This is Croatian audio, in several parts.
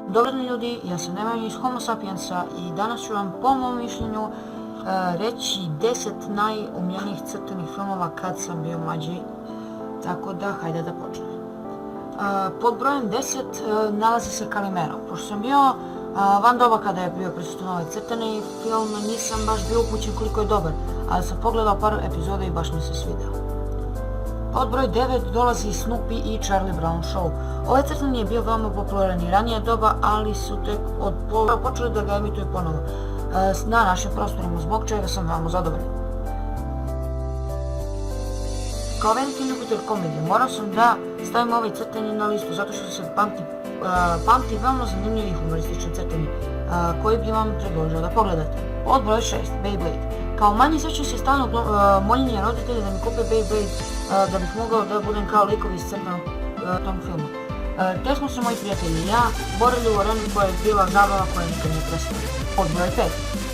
Dobro ljudi, ja sam Nemanja iz Homo Sapiensa i danas ću vam po mom mišljenju reći 10 najomiljenijih crtanih filmova kad sam bio mlađi, tako da hajde da počnemo. Pod brojem 10 nalazi se Calimero. Pošto sam bio van doba kada je bio prisutan ovaj crtani film, nisam baš bio upućen koliko je dobar, ali sam pogledao par epizoda i baš mi se svidao. Pod broj 9 dolazi Snoopy i Charlie Brown Show. Ovaj crtani je bio veoma popularan i ranije doba, ali su tek od počeli da ga emituju ponovo na našim prostorima, zbog čega sam veoma zadovoljan. Kao veliki ljubitelj komedije morao sam da stavim ovaj crtani na listu zato što se pamti veoma zanimljivi i humoristični crtani koji bi vam predložio da pogledate. Pod broj 6 Beyblade. Kao manji sećam se stalno moljenja roditelja da mi kupe Beyblade da bih mogao da budem kao likovi iz crtanog tom filmu. Te smo se moji prijatelji i ja borili u areni koja je bila zabava koja nikad nije prestala. Pod broj 5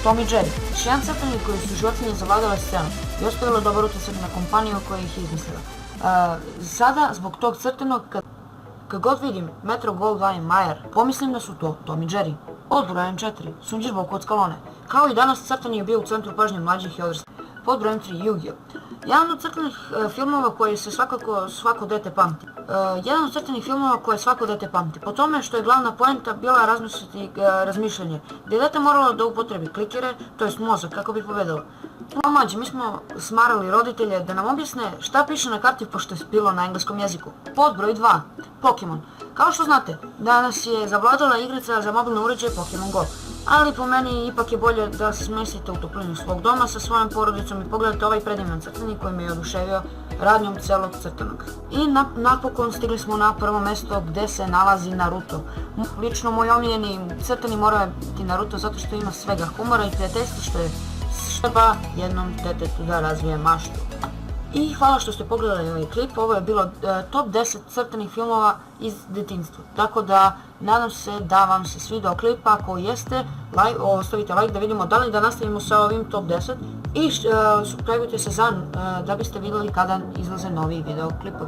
Tom i Jerry. Jedan crtani koji su životinje zavladale scenu i ostavile dobar utisak na kompaniju koja ih je izmislila. Sada, zbog tog crtanog, kad god vidim Metro-Goldwyn-Mayer, pomislim da su to Tom i Jerry. Pod brojem 4 Sunđerbog kod Skalone. Kao i danas, crtani je bio u centru pažnje mlađih i odraslih. Pod brojem 3 Yu-Gi-Oh! Jedan od crtanih filmova koje se svako dete pamti. Po tome što je glavna poenta bila razmišljanje, gdje je dete moralo da upotrebi klikere, to jest mozak, kako bi pobedalo. Mlađi, mi smo smarali roditelje da nam objasne šta piše na karti pošto je bilo na engleskom jeziku. Pod broj 2 Pokemon. Kao što znate, danas je zavladala igrica za mobilne uređaje Pokemon Go. Ali po meni ipak je bolje da se smestite u toplinu svog doma sa svojom porodicom i pogledate ovaj predivan crtani koji me je oduševio radnjom celog crtanog. I napokon stigli smo na prvo mesto gde se nalazi Naruto. Lično moj omiljeni crtani mora biti Naruto zato što ima svega humora i prijateljstva što je treba jednom detetu da razvije maštu. I hvala što ste pogledali ovaj klip, ovo je bilo top 10 crtanih filmova iz detinjstva. Tako da, nadam se da vam se svidao klip, ako jeste, ostavite like da vidimo da li da nastavimo sa ovim top 10 i subscribeujte se da biste vidjeli kada izlaze novi video klipovi.